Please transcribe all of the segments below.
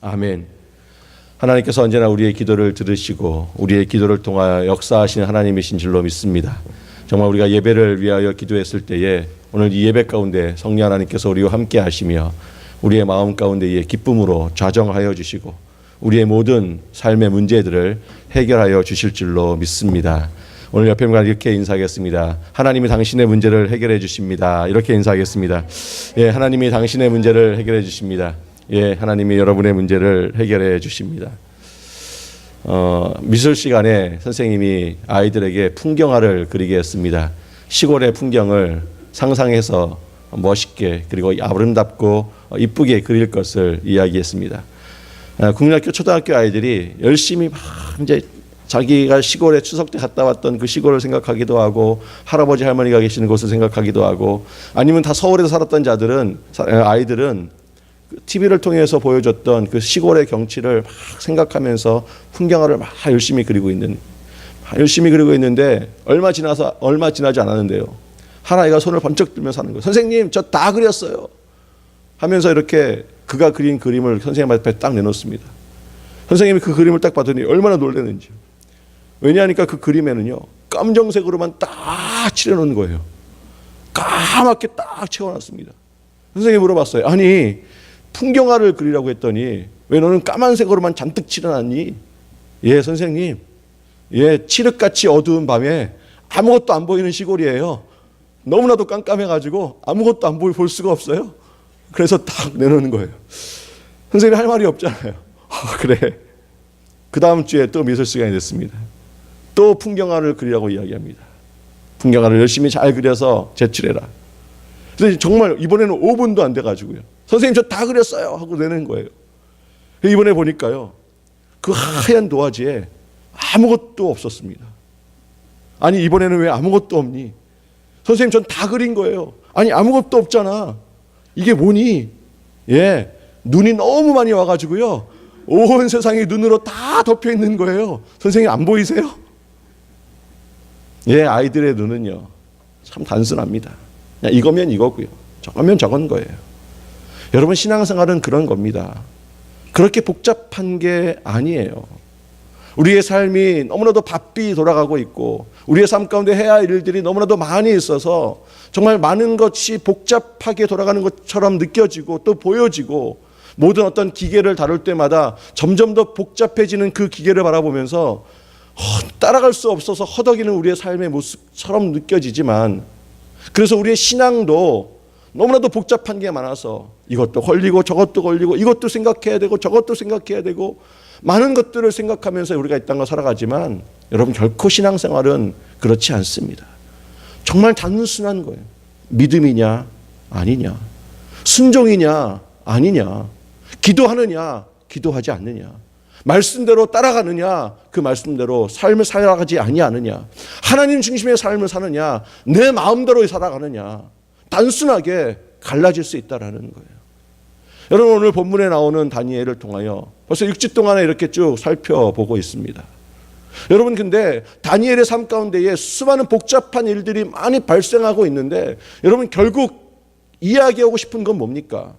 아멘. 하나님께서 언제나 우리의 기도를 들으시고 우리의 기도를 통하여 역사하시는 하나님이신 줄로 믿습니다. 정말 우리가 예배를 위하여 기도했을 때에 오늘 이 예배 가운데 성령 하나님께서 우리와 함께 하시며 우리의 마음 가운데에 기쁨으로 좌정하여 주시고 우리의 모든 삶의 문제들을 해결하여 주실 줄로 믿습니다. 오늘 옆에 분과 이렇게 인사하겠습니다. 하나님이 당신의 문제를 해결해 주십니다. 이렇게 인사하겠습니다. 예, 하나님이 당신의 문제를 해결해 주십니다. 예, 하나님이 여러분의 문제를 해결해 주십니다. 미술 시간에 선생님이 아이들에게 풍경화를 그리게 했습니다. 시골의 풍경을 상상해서 멋있게 그리고 아름답고 이쁘게 그릴 것을 이야기했습니다. 국민학교 초등학교 아이들이 열심히 막 이제 자기가 시골에 추석 때 갔다 왔던 그 시골을 생각하기도 하고 할아버지 할머니가 계시는 곳을 생각하기도 하고 아니면 다 서울에서 살았던 아이들은 TV를 통해서 보여줬던 그 시골의 경치를 막 생각하면서 풍경화를 막 열심히 그리고 있는데 얼마 지나지 않았는데요. 한 아이가 손을 번쩍 들면서 하는 거예요. 선생님, 저 다 그렸어요. 하면서 이렇게 그가 그린 그림을 선생님 앞에 딱 내놓습니다. 선생님이 그 그림을 딱 봤더니 얼마나 놀랐는지. 왜냐하니까 그 그림에는요, 검정색으로만 딱 칠해놓은 거예요. 까맣게 딱 채워놨습니다. 선생님이 물어봤어요. 아니, 풍경화를 그리라고 했더니 왜 너는 까만색으로만 잔뜩 칠해놨니? 예, 선생님. 예, 칠흑같이 어두운 밤에 아무것도 안 보이는 시골이에요. 너무나도 깜깜해가지고 아무것도 안 볼 수가 없어요. 그래서 딱 내놓는 거예요. 선생님이 할 말이 없잖아요. 그래. 그 다음 주에 또 미술 시간이 됐습니다. 또 풍경화를 그리라고 이야기합니다. 풍경화를 열심히 잘 그려서 제출해라. 그래서 정말 이번에는 5분도 안 돼가지고요. 선생님, 저 다 그렸어요. 하고 내는 거예요. 이번에 보니까요, 그 하얀 도화지에 아무것도 없었습니다. 아니, 이번에는 왜 아무것도 없니? 선생님, 전 다 그린 거예요. 아니, 아무것도 없잖아. 이게 뭐니? 예, 눈이 너무 많이 와가지고요, 온 세상이 눈으로 다 덮여 있는 거예요. 선생님, 안 보이세요? 예, 아이들의 눈은요, 참 단순합니다. 그냥 이거면 이거고요, 저거면 저건 거예요. 여러분, 신앙생활은 그런 겁니다. 그렇게 복잡한 게 아니에요. 우리의 삶이 너무나도 바삐 돌아가고 있고 우리의 삶 가운데 해야 할 일들이 너무나도 많이 있어서 정말 많은 것이 복잡하게 돌아가는 것처럼 느껴지고 또 보여지고 모든 어떤 기계를 다룰 때마다 점점 더 복잡해지는 그 기계를 바라보면서 따라갈 수 없어서 허덕이는 우리의 삶의 모습처럼 느껴지지만, 그래서 우리의 신앙도 너무나도 복잡한 게 많아서 이것도 걸리고 저것도 걸리고 이것도 생각해야 되고 저것도 생각해야 되고 많은 것들을 생각하면서 우리가 이 땅을 살아가지만, 여러분, 결코 신앙생활은 그렇지 않습니다. 정말 단순한 거예요. 믿음이냐 아니냐, 순종이냐 아니냐, 기도하느냐 기도하지 않느냐, 말씀대로 따라가느냐 그 말씀대로 삶을 살아가지 아니하느냐, 하나님 중심의 삶을 사느냐 내 마음대로 살아가느냐, 단순하게 갈라질 수 있다라는 거예요. 여러분, 오늘 본문에 나오는 다니엘을 통하여 벌써 6주 동안에 이렇게 쭉 살펴보고 있습니다. 여러분, 근데 다니엘의 삶 가운데에 수많은 복잡한 일들이 많이 발생하고 있는데, 여러분, 결국 이야기하고 싶은 건 뭡니까?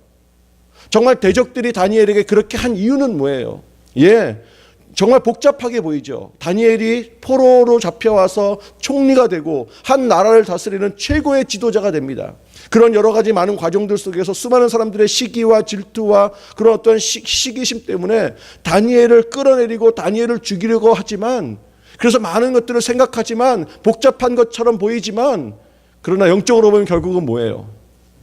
정말 대적들이 다니엘에게 그렇게 한 이유는 뭐예요? 예, 정말 복잡하게 보이죠. 다니엘이 포로로 잡혀와서 총리가 되고 한 나라를 다스리는 최고의 지도자가 됩니다. 그런 여러 가지 많은 과정들 속에서 수많은 사람들의 시기와 질투와 그런 어떤 시기심 때문에 다니엘을 끌어내리고 다니엘을 죽이려고 하지만, 그래서 많은 것들을 생각하지만 복잡한 것처럼 보이지만, 그러나 영적으로 보면 결국은 뭐예요?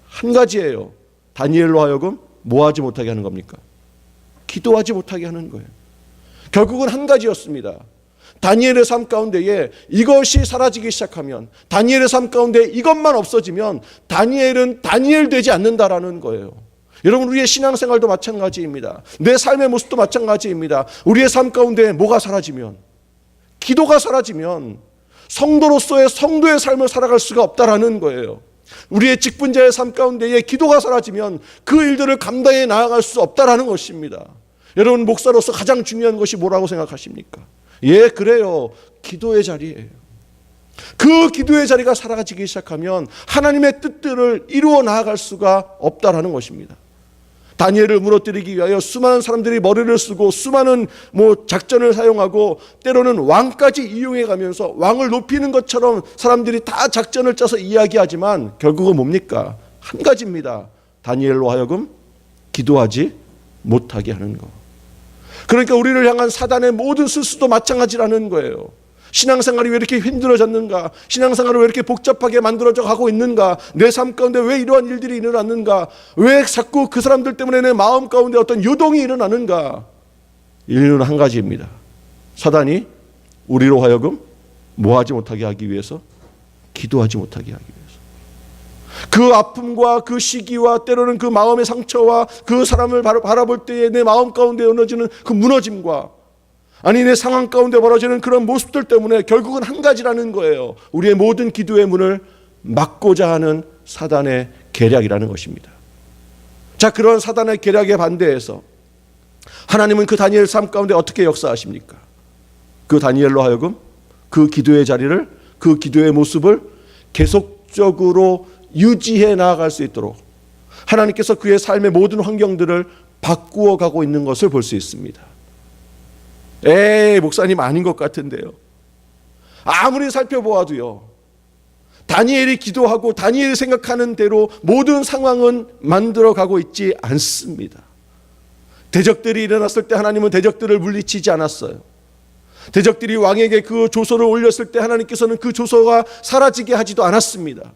한 가지예요. 다니엘로 하여금 뭐 하지 못하게 하는 겁니까? 기도하지 못하게 하는 거예요. 결국은 한 가지였습니다. 다니엘의 삶 가운데에 이것이 사라지기 시작하면, 다니엘의 삶 가운데 이것만 없어지면 다니엘은 다니엘 되지 않는다라는 거예요. 여러분, 우리의 신앙생활도 마찬가지입니다. 내 삶의 모습도 마찬가지입니다. 우리의 삶 가운데 뭐가 사라지면, 기도가 사라지면 성도로서의 성도의 삶을 살아갈 수가 없다라는 거예요. 우리의 직분자의 삶 가운데에 기도가 사라지면 그 일들을 감당해 나아갈 수 없다라는 것입니다. 여러분, 목사로서 가장 중요한 것이 뭐라고 생각하십니까? 예, 그래요. 기도의 자리예요. 그 기도의 자리가 사라지기 시작하면 하나님의 뜻들을 이루어 나아갈 수가 없다라는 것입니다. 다니엘을 무너뜨리기 위하여 수많은 사람들이 머리를 쓰고 수많은 작전을 사용하고 때로는 왕까지 이용해 가면서 왕을 높이는 것처럼 사람들이 다 작전을 짜서 이야기하지만 결국은 뭡니까? 한 가지입니다. 다니엘로 하여금 기도하지 못하게 하는 거. 그러니까 우리를 향한 사단의 모든 술수도 마찬가지라는 거예요. 신앙생활이 왜 이렇게 힘들어졌는가? 신앙생활을 왜 이렇게 복잡하게 만들어져 가고 있는가? 내 삶 가운데 왜 이러한 일들이 일어났는가? 왜 자꾸 그 사람들 때문에 내 마음 가운데 어떤 요동이 일어나는가? 이유는 한 가지입니다. 사단이 우리로 하여금 뭐하지 못하게 하기 위해서? 기도하지 못하게 하기 위해서. 그 아픔과 그 시기와 때로는 그 마음의 상처와 그 사람을 바라볼 때에 내 마음 가운데 무너지는 그 무너짐과 아니 내 상황 가운데 벌어지는 그런 모습들 때문에 결국은 한 가지라는 거예요. 우리의 모든 기도의 문을 막고자 하는 사단의 계략이라는 것입니다. 자, 그런 사단의 계략에 반대해서 하나님은 그 다니엘 삶 가운데 어떻게 역사하십니까? 그 다니엘로 하여금 그 기도의 자리를, 그 기도의 모습을 계속적으로 유지해 나아갈 수 있도록 하나님께서 그의 삶의 모든 환경들을 바꾸어 가고 있는 것을 볼 수 있습니다. 목사님 아닌 것 같은데요. 아무리 살펴보아도요, 다니엘이 기도하고 다니엘이 생각하는 대로 모든 상황은 만들어가고 있지 않습니다. 대적들이 일어났을 때 하나님은 대적들을 물리치지 않았어요. 대적들이 왕에게 그 조서를 올렸을 때 하나님께서는 그 조서가 사라지게 하지도 않았습니다.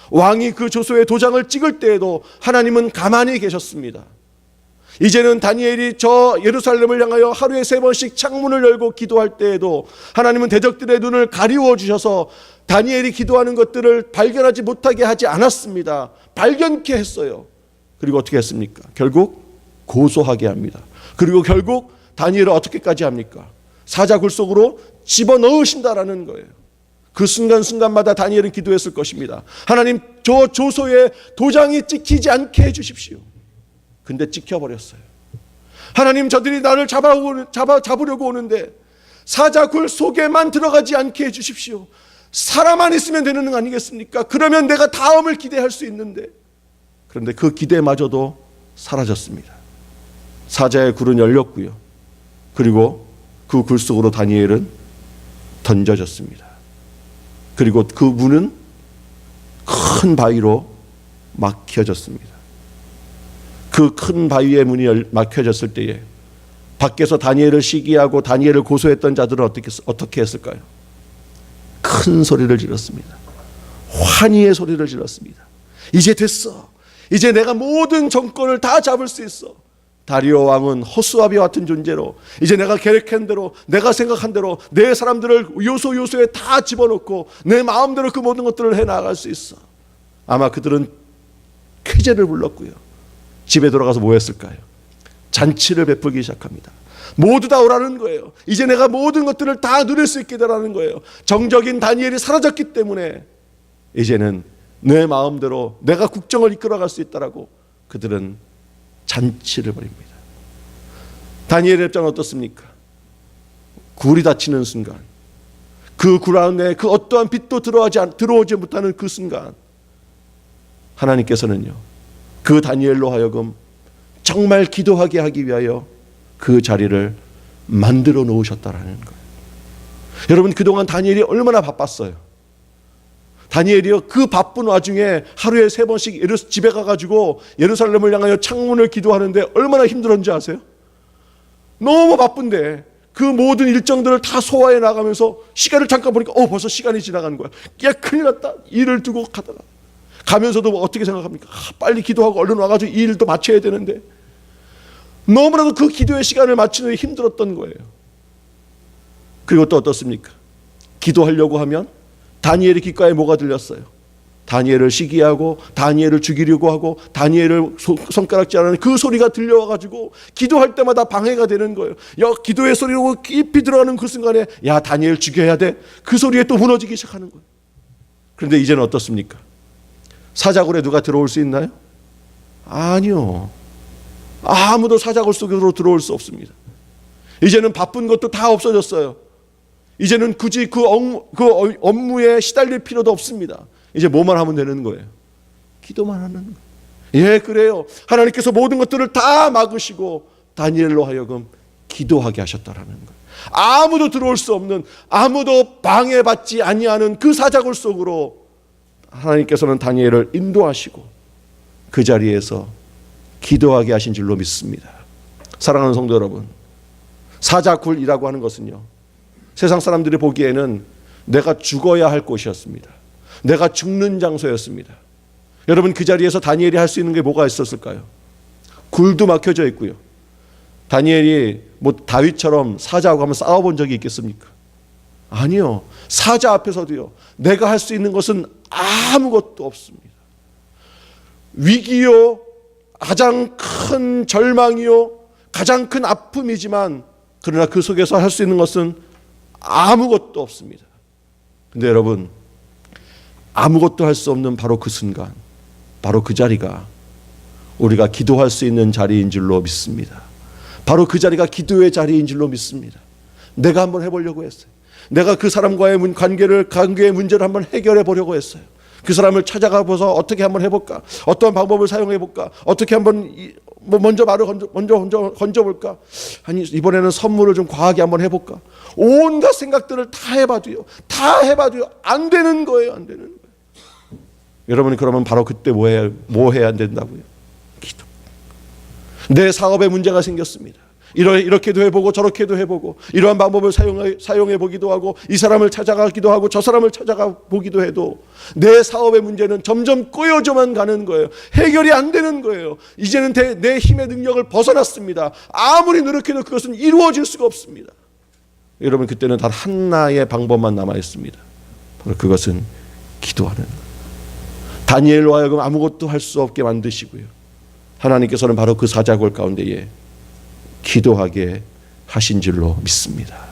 왕이 그 조서에 도장을 찍을 때에도 하나님은 가만히 계셨습니다. 이제는 다니엘이 저 예루살렘을 향하여 하루에 3번씩 창문을 열고 기도할 때에도 하나님은 대적들의 눈을 가리워 주셔서 다니엘이 기도하는 것들을 발견하지 못하게 하지 않았습니다. 발견케 했어요. 그리고 어떻게 했습니까? 결국 고소하게 합니다. 그리고 결국 다니엘을 어떻게까지 합니까? 사자굴 속으로 집어넣으신다라는 거예요. 그 순간순간마다 다니엘은 기도했을 것입니다. 하나님, 저 조서에 도장이 찍히지 않게 해주십시오. 근데 찍혀버렸어요. 하나님, 저들이 나를 잡으려고 오는데 사자굴 속에만 들어가지 않게 해주십시오. 사람만 있으면 되는 거 아니겠습니까? 그러면 내가 다음을 기대할 수 있는데. 그런데 그 기대마저도 사라졌습니다. 사자의 굴은 열렸고요. 그리고 그 굴 속으로 다니엘은 던져졌습니다. 그리고 그 문은 큰 바위로 막혀졌습니다. 그 큰 바위의 문이 막혀졌을 때에 밖에서 다니엘을 시기하고 다니엘을 고소했던 자들은 어떻게 했을까요? 큰 소리를 질렀습니다. 환희의 소리를 질렀습니다. 이제 됐어. 이제 내가 모든 정권을 다 잡을 수 있어. 다리오 왕은 허수아비와 같은 존재로 이제 내가 계획한 대로, 내가 생각한 대로 내 사람들을 요소요소에 다 집어넣고 내 마음대로 그 모든 것들을 해나갈 수 있어. 아마 그들은 쾌제를 불렀고요. 집에 돌아가서 뭐 했을까요? 잔치를 베풀기 시작합니다. 모두 다 오라는 거예요. 이제 내가 모든 것들을 다 누릴 수 있게 되라는 거예요. 정적인 다니엘이 사라졌기 때문에 이제는 내 마음대로 내가 국정을 이끌어갈 수 있다라고 그들은 잔치를 벌입니다. 다니엘의 입장은 어떻습니까? 굴이 닫히는 순간, 그 굴 안에 그 어떠한 빛도 들어오지 못하는 그 순간, 하나님께서는요, 그 다니엘로 하여금 정말 기도하게 하기 위하여 그 자리를 만들어 놓으셨다라는 거예요. 여러분, 그동안 다니엘이 얼마나 바빴어요. 다니엘이요, 그 바쁜 와중에 하루에 3번씩 집에 가가지고 예루살렘을 향하여 창문을 기도하는데 얼마나 힘들었는지 아세요? 너무 바쁜데 그 모든 일정들을 다 소화해 나가면서 시간을 잠깐 보니까 벌써 시간이 지나가는 거야. 야, 큰일 났다. 일을 두고 가면서도 어떻게 생각합니까? 빨리 기도하고 얼른 와가지고 이 일도 마쳐야 되는데 너무나도 그 기도의 시간을 맞추는 게 힘들었던 거예요. 그리고 또 어떻습니까? 기도하려고 하면 다니엘의 귓가에 뭐가 들렸어요? 다니엘을 시기하고 다니엘을 죽이려고 하고 다니엘을 손가락질하는 그 소리가 들려와가지고 기도할 때마다 방해가 되는 거예요. 기도의 소리로 깊이 들어가는 그 순간에 야, 다니엘 죽여야 돼. 그 소리에 또 무너지기 시작하는 거예요. 그런데 이제는 어떻습니까? 사자굴에 누가 들어올 수 있나요? 아니요. 아무도 사자굴 속으로 들어올 수 없습니다. 이제는 바쁜 것도 다 없어졌어요. 이제는 굳이 그 업무에 시달릴 필요도 없습니다. 이제 뭐만 하면 되는 거예요? 기도만 하는 거예요. 예, 그래요. 하나님께서 모든 것들을 다 막으시고 다니엘로 하여금 기도하게 하셨다라는 거예요. 아무도 들어올 수 없는, 아무도 방해받지 아니하는 그 사자굴 속으로 하나님께서는 다니엘을 인도하시고 그 자리에서 기도하게 하신 줄로 믿습니다. 사랑하는 성도 여러분, 사자굴이라고 하는 것은요, 세상 사람들이 보기에는 내가 죽어야 할 곳이었습니다. 내가 죽는 장소였습니다. 여러분, 그 자리에서 다니엘이 할 수 있는 게 뭐가 있었을까요? 굴도 막혀져 있고요. 다니엘이 뭐 다윗처럼 사자하고 한번 싸워본 적이 있겠습니까? 아니요. 사자 앞에서도요, 내가 할 수 있는 것은 아무것도 없습니다. 위기요, 가장 큰 절망이요, 가장 큰 아픔이지만 그러나 그 속에서 할 수 있는 것은 아무것도 없습니다. 근데 여러분, 아무것도 할 수 없는 바로 그 순간, 바로 그 자리가 우리가 기도할 수 있는 자리인 줄로 믿습니다. 바로 그 자리가 기도의 자리인 줄로 믿습니다. 내가 한번 해보려고 했어요. 내가 그 사람과의 관계의 문제를 한번 해결해 보려고 했어요. 그 사람을 찾아가 보서 어떻게 한번 해볼까? 어떤 방법을 사용해 볼까? 어떻게 한번 먼저 말을 건져볼까? 아니, 이번에는 선물을 좀 과하게 한번 해볼까? 온갖 생각들을 다 해봐도요, 안 되는 거예요. 안 되는 거예요. 여러분, 그러면 바로 그때 뭐 해야 된다고요? 기도. 내 사업에 문제가 생겼습니다. 이렇게도 해보고 저렇게도 해보고 이러한 방법을 사용해 보기도 하고 이 사람을 찾아가기도 하고 저 사람을 찾아가 보기도 해도 내 사업의 문제는 점점 꼬여져만 가는 거예요. 해결이 안 되는 거예요. 이제는 내 힘의 능력을 벗어났습니다. 아무리 노력해도 그것은 이루어질 수가 없습니다. 여러분, 그때는 단 하나의 방법만 남아 있습니다. 바로 그것은 기도하는 거예요. 다니엘로 하여금 아무것도 할 수 없게 만드시고요, 하나님께서는 바로 그 사자굴 가운데에 기도하게 하신 줄로 믿습니다.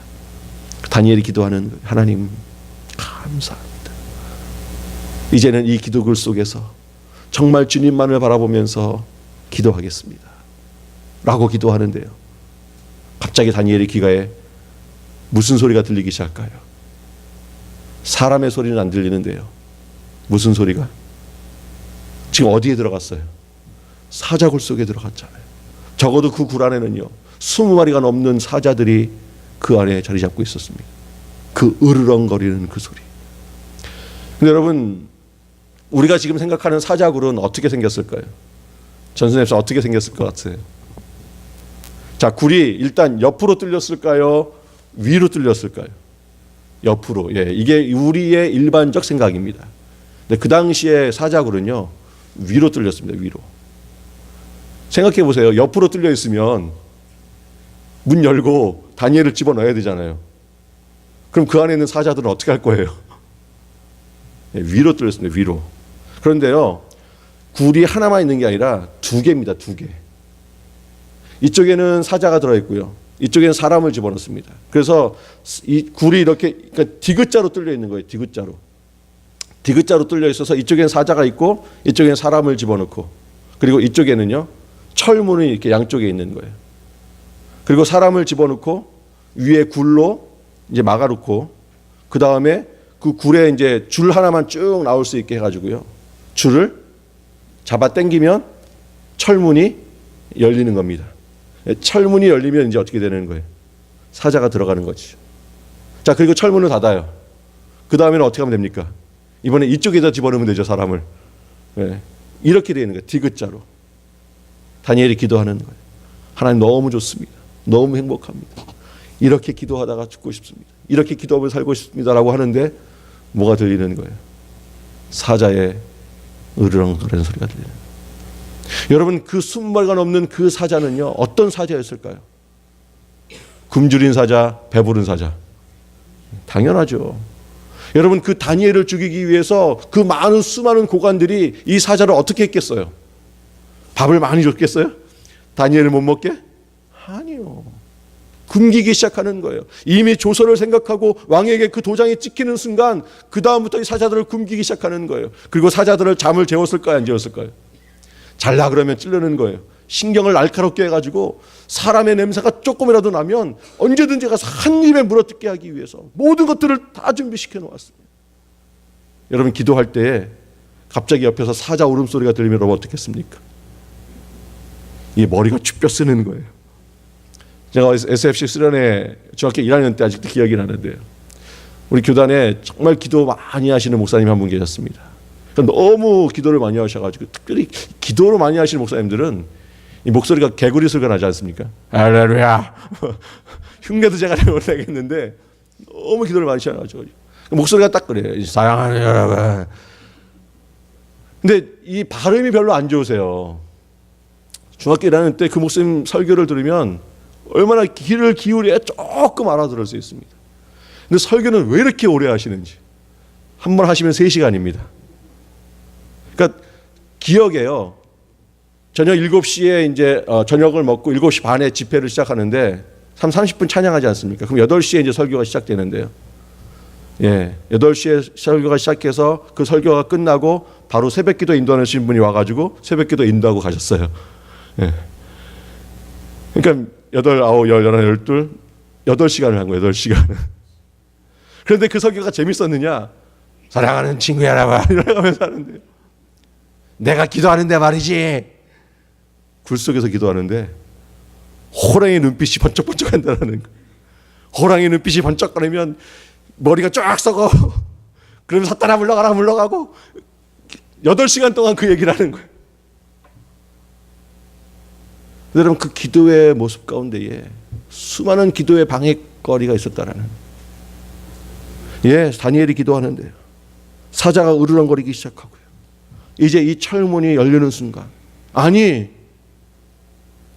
다니엘이 기도하는 거예요. 하나님 감사합니다. 이제는 이 기도글 속에서 정말 주님만을 바라보면서 기도하겠습니다 라고 기도하는데요, 갑자기 다니엘의 귀가에 무슨 소리가 들리기 시작할까요? 사람의 소리는 안 들리는데요, 무슨 소리가? 지금 어디에 들어갔어요? 사자굴 속에 들어갔잖아요. 적어도 그 굴 안에는요, 20마리가 넘는 사자들이 그 안에 자리 잡고 있었습니다. 그 으르렁거리는 그 소리. 근데 여러분, 우리가 지금 생각하는 사자굴은 어떻게 생겼을까요? 전선생님, 어떻게 생겼을 것 같아요? 자, 굴이 일단 옆으로 뚫렸을까요? 위로 뚫렸을까요? 옆으로. 예, 이게 우리의 일반적 생각입니다. 근데 그 당시에 사자굴은요, 위로 뚫렸습니다. 위로. 생각해 보세요. 옆으로 뚫려 있으면 문 열고 다니엘을 집어넣어야 되잖아요. 그럼 그 안에 있는 사자들은 어떻게 할 거예요? 네, 위로 뚫렸습니다. 위로. 그런데요, 굴이 하나만 있는 게 아니라 두 개입니다. 두 개. 이쪽에는 사자가 들어있고요, 이쪽에는 사람을 집어넣습니다. 그래서 이 굴이 이렇게, 그러니까 디귿자로 뚫려 있는 거예요. 디귿자로 뚫려 있어서 이쪽에는 사자가 있고 이쪽에는 사람을 집어넣고, 그리고 이쪽에는요, 철문이 이렇게 양쪽에 있는 거예요. 그리고 사람을 집어넣고 위에 굴로 이제 막아놓고, 그 다음에 그 굴에 이제 줄 하나만 쭉 나올 수 있게 해가지고요, 줄을 잡아 당기면 철문이 열리는 겁니다. 철문이 열리면 이제 어떻게 되는 거예요? 사자가 들어가는 거죠. 자, 그리고 철문을 닫아요. 그 다음에는 어떻게 하면 됩니까? 이번에 이쪽에다 집어넣으면 되죠, 사람을. 네. 이렇게 되어 있는 거예요. 디귿자로. 다니엘이 기도하는 거예요. 하나님 너무 좋습니다. 너무 행복합니다. 이렇게 기도하다가 죽고 싶습니다. 이렇게 기도하며 살고 싶습니다라고 하는데 뭐가 들리는 거예요? 사자의 으르렁거리는 소리가 들리는 거예요. 여러분, 그 20마리가 넘는 그 사자는요, 어떤 사자였을까요? 굶주린 사자, 배부른 사자. 당연하죠. 여러분, 그 다니엘을 죽이기 위해서 그 수많은 고관들이 이 사자를 어떻게 했겠어요? 밥을 많이 줬겠어요? 다니엘을 못 먹게? 아니요. 굶기기 시작하는 거예요. 이미 조서를 생각하고 왕에게 그 도장이 찍히는 순간 그 다음부터 이 사자들을 굶기기 시작하는 거예요. 그리고 사자들을 잠을 재웠을까요? 안 재웠을까요? 잘라 그러면 찌르는 거예요. 신경을 날카롭게 해가지고 사람의 냄새가 조금이라도 나면 언제든지 가서 한 입에 물어뜯게 하기 위해서 모든 것들을 다 준비시켜 놓았습니다. 여러분, 기도할 때 갑자기 옆에서 사자 울음소리가 들리면 여러분 어떻겠습니까? 이 머리가 쭈뼛 쓰는 거예요. 제가 SFC 수련회 중학교 1학년 때 아직도 기억이 나는데요. 우리 교단에 정말 기도 많이 하시는 목사님 한 분 계셨습니다. 너무 기도를 많이 하셔가지고 특별히 기도를 많이 하시는 목사님들은 이 목소리가 개구리 소리가 나지 않습니까? 할렐루야. 흉내도 제가 잘 못하겠는데 너무 기도를 많이 하셔가지고 목소리가 딱 그래요. 사랑하는 여러분. 근데 이 발음이 별로 안 좋으세요. 중학교 1학년 때 그 목사님 설교를 들으면 얼마나 귀를 기울여야 조금 알아들을 수 있습니다. 근데 설교는 왜 이렇게 오래 하시는지. 한 번 하시면 3시간입니다. 그러니까 기억에요. 저녁 7시에 이제 저녁을 먹고 7시 반에 집회를 시작하는데 30분 찬양하지 않습니까? 그럼 8시에 이제 설교가 시작되는데요. 예, 8시에 설교가 시작해서 그 설교가 끝나고 바로 새벽기도 인도하시는 분이 와가지고 새벽기도 인도하고 가셨어요. 예. 그러니까 8, 9, 10, 11, 12, 8시간을 한 거예요. 8시간을. 그런데 그 설교가 재밌었느냐? 사랑하는 친구 여러분 이러면서 하는데요. 내가 기도하는데 말이지. 굴 속에서 기도하는데 호랑이 눈빛이 번쩍번쩍 한다는 거예요. 호랑이 눈빛이 번쩍거리면 머리가 쫙 썩어. 그러면 사탄아 물러가라 물러가고 8시간 동안 그 얘기를 하는 거예요. 여러분 그 기도의 모습 가운데에 수많은 기도의 방해거리가 있었다라는. 예, 다니엘이 기도하는데요. 사자가 으르렁거리기 시작하고요. 이제 이 철문이 열리는 순간, 아니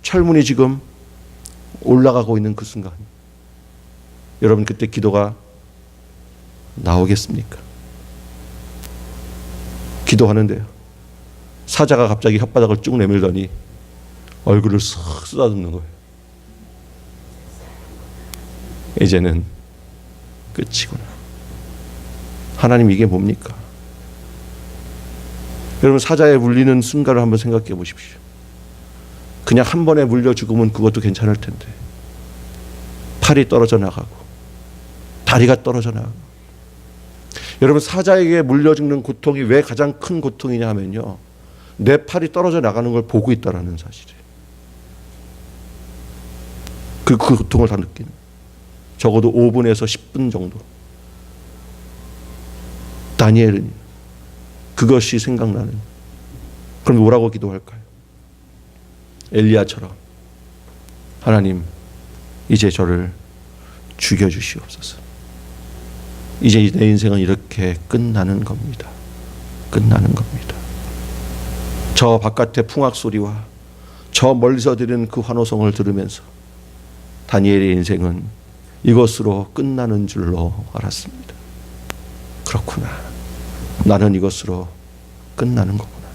철문이 지금 올라가고 있는 그 순간, 여러분 그때 기도가 나오겠습니까? 기도하는데요. 사자가 갑자기 혓바닥을 쭉 내밀더니 얼굴을 쓱 쓰다듬는 거예요. 이제는 끝이구나. 하나님 이게 뭡니까? 여러분 사자에 물리는 순간을 한번 생각해 보십시오. 그냥 한 번에 물려 죽으면 그것도 괜찮을 텐데 팔이 떨어져 나가고 다리가 떨어져 나가고. 여러분 사자에게 물려 죽는 고통이 왜 가장 큰 고통이냐 하면요, 내 팔이 떨어져 나가는 걸 보고 있다라는 사실이에요. 그 고통을 다 느끼는, 적어도 5분에서 10분 정도. 다니엘은 그것이 생각나는. 그럼 뭐라고 기도할까요? 엘리야처럼 하나님 이제 저를 죽여주시옵소서. 이제 내 인생은 이렇게 끝나는 겁니다. 끝나는 겁니다. 저 바깥의 풍악 소리와 저 멀리서 들리는 그 환호성을 들으면서 다니엘의 인생은 이것으로 끝나는 줄로 알았습니다. 그렇구나. 나는 이것으로 끝나는 거구나.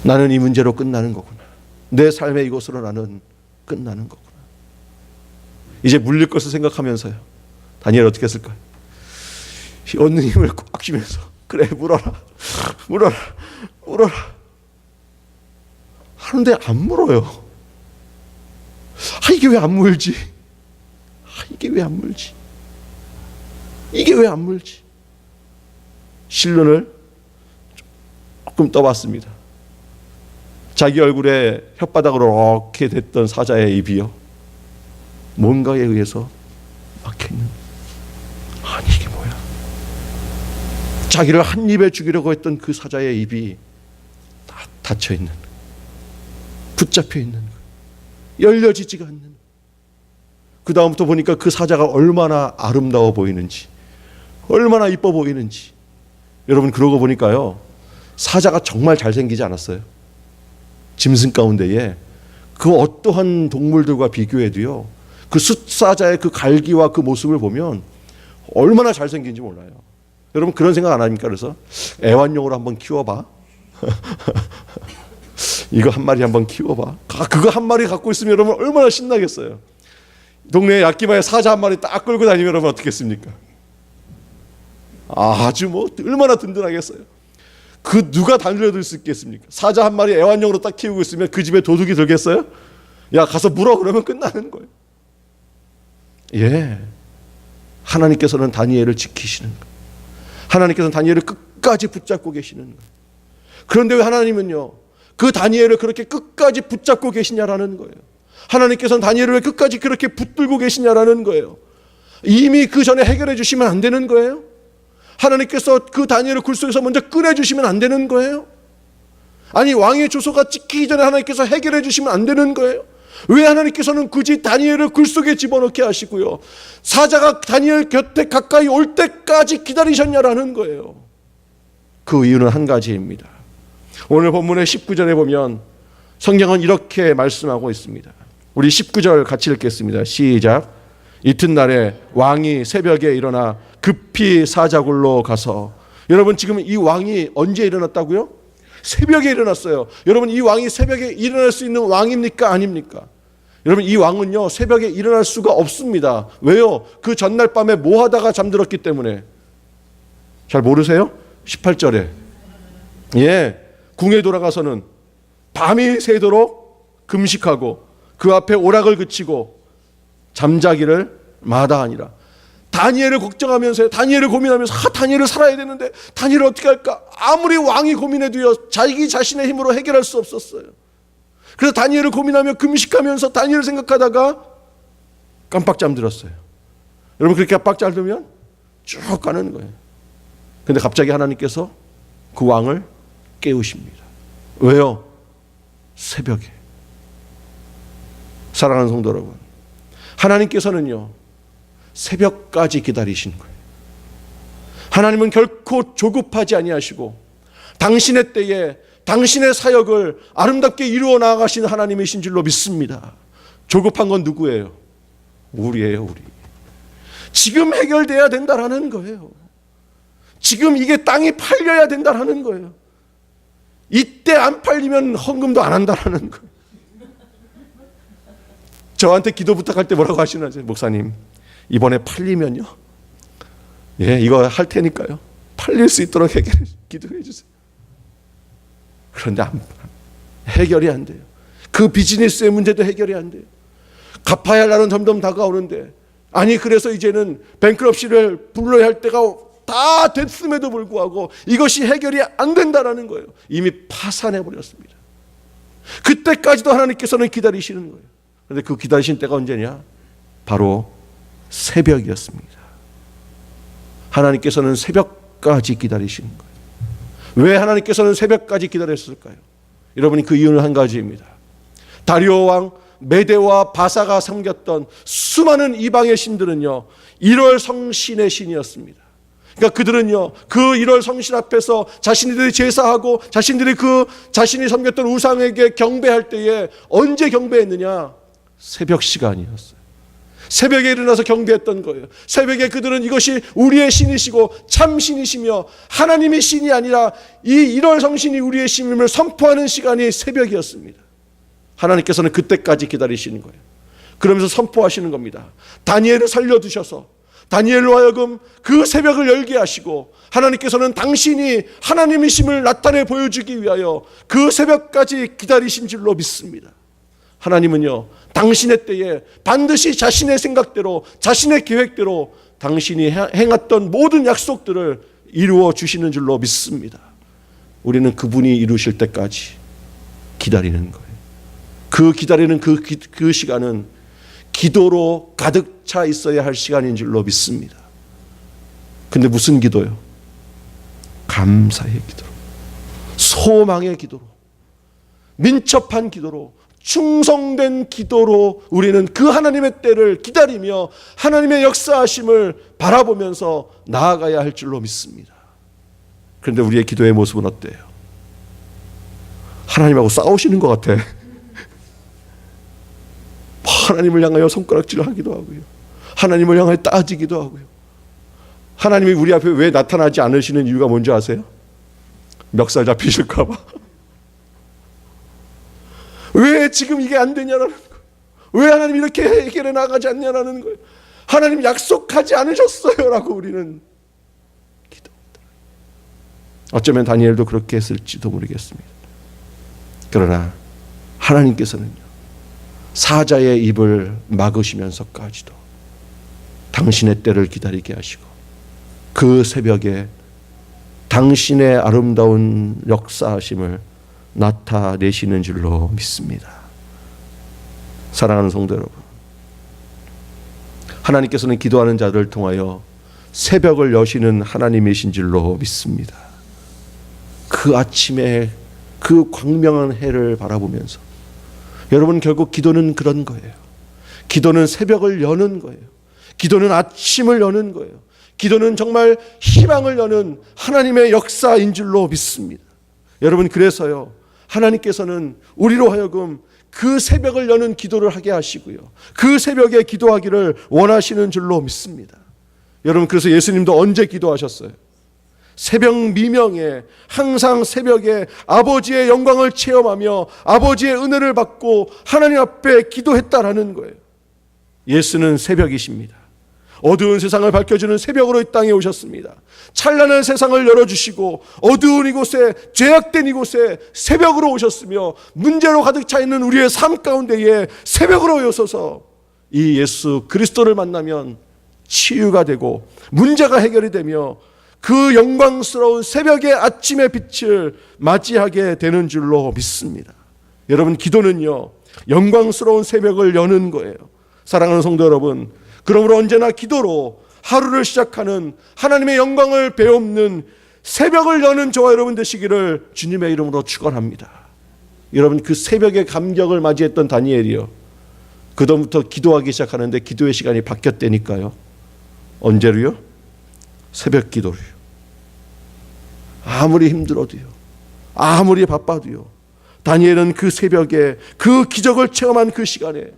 나는 이 문제로 끝나는 거구나. 내 삶의 이것으로 나는 끝나는 거구나. 이제 물릴 것을 생각하면서요, 다니엘 어떻게 했을까요? 얻는 힘을 꽉 쥐면서 그래 물어라 물어라 물어라 하는데 안 물어요. 이게 왜 안 물지? 이게 왜 안 물지? 이게 왜 안 물지? 실눈을 조금 떠봤습니다. 자기 얼굴에 혓바닥으로 이렇게 됐던 사자의 입이요, 뭔가에 의해서 막혀있는. 아니 이게 뭐야? 자기를 한 입에 죽이려고 했던 그 사자의 입이 다 닫혀있는, 붙잡혀있는, 열려지지가 않는. 그 다음부터 보니까 그 사자가 얼마나 아름다워 보이는지, 얼마나 이뻐 보이는지. 여러분 그러고 보니까요, 사자가 정말 잘생기지 않았어요? 짐승 가운데에 그 어떠한 동물들과 비교해도요, 그 숫사자의 그 갈기와 그 모습을 보면 얼마나 잘생긴지 몰라요. 여러분 그런 생각 안 합니까? 그래서 애완용으로 한번 키워봐. 이거 한 마리 한번 키워봐. 그거 한 마리 갖고 있으면 여러분 얼마나 신나겠어요. 동네에 약기마에 사자 한 마리 딱 끌고 다니면 여러분 어떻겠습니까? 아주 뭐 얼마나 든든하겠어요. 그 누가 달려들 수 있겠습니까? 사자 한 마리 애완용으로 딱 키우고 있으면 그 집에 도둑이 들겠어요? 야 가서 물어 그러면 끝나는 거예요. 예, 하나님께서는 다니엘을 지키시는 거예요. 하나님께서는 다니엘을 끝까지 붙잡고 계시는 거예요. 그런데 왜 하나님은요, 그 다니엘을 그렇게 끝까지 붙잡고 계시냐라는 거예요. 하나님께서는 다니엘을 왜 끝까지 그렇게 붙들고 계시냐라는 거예요. 이미 그 전에 해결해 주시면 안 되는 거예요? 하나님께서 그 다니엘을 굴 속에서 먼저 꺼내 주시면 안 되는 거예요? 아니, 왕의 조서가 찍히기 전에 하나님께서 해결해 주시면 안 되는 거예요? 왜 하나님께서는 굳이 다니엘을 굴 속에 집어넣게 하시고요, 사자가 다니엘 곁에 가까이 올 때까지 기다리셨냐라는 거예요. 그 이유는 한 가지입니다. 오늘 본문의 19절에 보면 성경은 이렇게 말씀하고 있습니다. 우리 19절 같이 읽겠습니다. 시작. 이튿날에 왕이 새벽에 일어나 급히 사자굴로 가서, 여러분 지금 이 왕이 언제 일어났다고요? 새벽에 일어났어요. 여러분 이 왕이 새벽에 일어날 수 있는 왕입니까? 아닙니까? 여러분 이 왕은요, 새벽에 일어날 수가 없습니다. 왜요? 그 전날 밤에 뭐 하다가 잠들었기 때문에. 잘 모르세요? 18절에 궁에 돌아가서는 밤이 새도록 금식하고 그 앞에 오락을 그치고 잠자기를 마다하니라. 다니엘을 걱정하면서, 다니엘을 고민하면서, 다니엘을 살아야 되는데 다니엘을 어떻게 할까? 아무리 왕이 고민해도요, 자기 자신의 힘으로 해결할 수 없었어요. 그래서 다니엘을 고민하며 금식하면서 다니엘을 생각하다가 깜빡 잠들었어요. 여러분 그렇게 깜빡 잠들면 쭉 가는 거예요. 근데 갑자기 하나님께서 그 왕을 깨우십니다. 왜요? 새벽에. 사랑하는 성도 여러분, 하나님께서는요, 새벽까지 기다리시는 거예요. 하나님은 결코 조급하지 아니하시고 당신의 때에 당신의 사역을 아름답게 이루어 나아가시는 하나님이신 줄로 믿습니다. 조급한 건 누구예요? 우리예요, 우리. 지금 해결돼야 된다라는 거예요. 지금 이게 땅이 팔려야 된다라는 거예요. 이때 안 팔리면 헌금도 안 한다라는 거예요. 저한테 기도 부탁할 때 뭐라고 하시나요? 목사님, 이번에 팔리면요, 이거 할 테니까요, 팔릴 수 있도록 기도해 주세요. 그런데 해결이 안 돼요. 그 비즈니스의 문제도 해결이 안 돼요. 갚아야 할 날은 점점 다가오는데, 아니 그래서 이제는 뱅크럽시를 불러야 할 때가 다 됐음에도 불구하고 이것이 해결이 안 된다라는 거예요. 이미 파산해 버렸습니다. 그때까지도 하나님께서는 기다리시는 거예요. 그런데 그 기다리신 때가 언제냐? 바로 새벽이었습니다. 하나님께서는 새벽까지 기다리시는 거예요. 왜 하나님께서는 새벽까지 기다렸을까요? 여러분이 그 이유는 한 가지입니다. 다리오 왕 메대와 바사가 섬겼던 수많은 이방의 신들은요, 1월 성신의 신이었습니다. 그러니까 그들은요, 그 1월 성신 앞에서 자신들이 제사하고 자신들이 그 자신이 섬겼던 우상에게 경배할 때에 언제 경배했느냐? 새벽 시간이었어요. 새벽에 일어나서 경배했던 거예요. 새벽에 그들은 이것이 우리의 신이시고 참 신이시며 하나님의 신이 아니라 이 1월 성신이 우리의 신임을 선포하는 시간이 새벽이었습니다. 하나님께서는 그때까지 기다리시는 거예요. 그러면서 선포하시는 겁니다. 다니엘을 살려두셔서 다니엘로 하여금 그 새벽을 열게 하시고, 하나님께서는 당신이 하나님이심을 나타내 보여주기 위하여 그 새벽까지 기다리신 줄로 믿습니다. 하나님은요, 당신의 때에 반드시 자신의 생각대로 자신의 계획대로 당신이 행했던 모든 약속들을 이루어 주시는 줄로 믿습니다. 우리는 그분이 이루실 때까지 기다리는 거예요. 그 기다리는 그 시간은 기도로 가득 차 있어야 할 시간인 줄로 믿습니다. 근데 무슨 기도요? 감사의 기도로, 소망의 기도로, 민첩한 기도로, 충성된 기도로 우리는 그 하나님의 때를 기다리며 하나님의 역사하심을 바라보면서 나아가야 할 줄로 믿습니다. 그런데 우리의 기도의 모습은 어때요? 하나님하고 싸우시는 것 같아. 하나님을 향하여 손가락질을 하기도 하고요, 하나님을 향하여 따지기도 하고요. 하나님이 우리 앞에 왜 나타나지 않으시는 이유가 뭔지 아세요? 멱살 잡히실까 봐. 왜 지금 이게 안 되냐라는 거예요. 왜 하나님 이렇게 해결해 나가지 않냐라는 거예요. 하나님 약속하지 않으셨어요 라고 우리는 기도합니다. 어쩌면 다니엘도 그렇게 했을지도 모르겠습니다. 그러나 하나님께서는요, 사자의 입을 막으시면서까지도 당신의 때를 기다리게 하시고 그 새벽에 당신의 아름다운 역사하심을 나타내시는 줄로 믿습니다. 사랑하는 성도 여러분, 하나님께서는 기도하는 자들을 통하여 새벽을 여시는 하나님이신 줄로 믿습니다. 그 아침에 그 광명한 해를 바라보면서 여러분, 결국 기도는 그런 거예요. 기도는 새벽을 여는 거예요. 기도는 아침을 여는 거예요. 기도는 정말 희망을 여는 하나님의 역사인 줄로 믿습니다. 여러분, 그래서요, 하나님께서는 우리로 하여금 그 새벽을 여는 기도를 하게 하시고요, 그 새벽에 기도하기를 원하시는 줄로 믿습니다. 여러분, 그래서 예수님도 언제 기도하셨어요? 새벽 미명에, 항상 새벽에 아버지의 영광을 체험하며 아버지의 은혜를 받고 하나님 앞에 기도했다라는 거예요. 예수는 새벽이십니다. 어두운 세상을 밝혀주는 새벽으로 이 땅에 오셨습니다. 찬란한 세상을 열어주시고 어두운 이곳에, 죄악된 이곳에 새벽으로 오셨으며 문제로 가득 차 있는 우리의 삶 가운데에 새벽으로 오셔서 이 예수 그리스도를 만나면 치유가 되고 문제가 해결이 되며 그 영광스러운 새벽의 아침의 빛을 맞이하게 되는 줄로 믿습니다. 여러분, 기도는요, 영광스러운 새벽을 여는 거예요. 사랑하는 성도 여러분, 그러므로 언제나 기도로 하루를 시작하는, 하나님의 영광을 배움는 새벽을 여는 저와 여러분 되시기를 주님의 이름으로 축원합니다. 여러분, 그 새벽의 감격을 맞이했던 다니엘이요, 그다음부터 기도하기 시작하는데 기도의 시간이 바뀌었다니까요. 언제로요? 새벽 기도로요. 아무리 힘들어도요, 아무리 바빠도요, 다니엘은 그 새벽에 그 기적을 체험한 그 시간에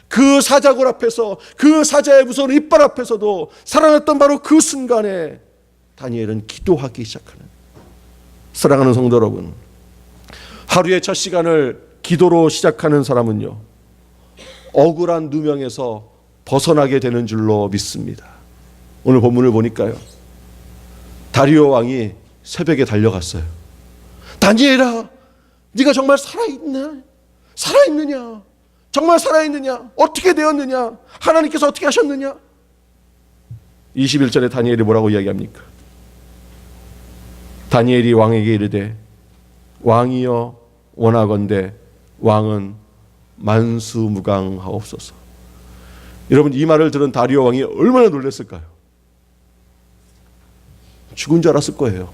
그 사자굴 앞에서, 그 사자의 무서운 이빨 앞에서도 살아났던 바로 그 순간에 다니엘은 기도하기 시작하는, 사랑하는 성도 여러분, 하루의 첫 시간을 기도로 시작하는 사람은요, 억울한 누명에서 벗어나게 되는 줄로 믿습니다. 오늘 본문을 보니까요, 다리오 왕이 새벽에 달려갔어요. 다니엘아, 네가 정말 살아있느냐? 정말 살아있느냐? 어떻게 되었느냐? 하나님께서 어떻게 하셨느냐? 21절에 다니엘이 뭐라고 이야기합니까? 다니엘이 왕에게 이르되 왕이여 원하건대 왕은 만수무강하옵소서. 여러분, 이 말을 들은 다리오 왕이 얼마나 놀랐을까요? 죽은 줄 알았을 거예요.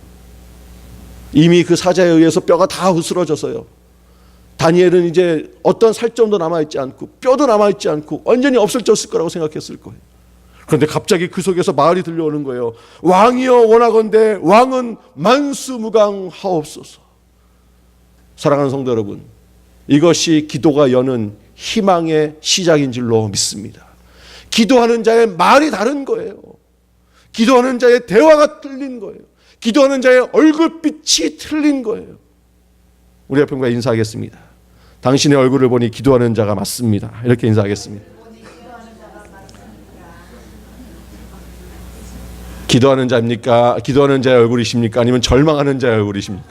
이미 그 사자에 의해서 뼈가 다 으스러져서요, 다니엘은 이제 어떤 살점도 남아있지 않고 뼈도 남아있지 않고 완전히 없어졌을 거라고 생각했을 거예요. 그런데 갑자기 그 속에서 말이 들려오는 거예요. 왕이여 원하건대 왕은 만수무강하옵소서. 사랑하는 성도 여러분, 이것이 기도가 여는 희망의 시작인 줄로 믿습니다. 기도하는 자의 말이 다른 거예요. 기도하는 자의 대화가 틀린 거예요. 기도하는 자의 얼굴빛이 틀린 거예요. 우리 옆에 인사하겠습니다. 당신의 얼굴을 보니 기도하는 자가 맞습니다. 이렇게 인사하겠습니다. 기도하는 자입니까? 기도하는 자의 얼굴이십니까? 아니면 절망하는 자의 얼굴이십니까?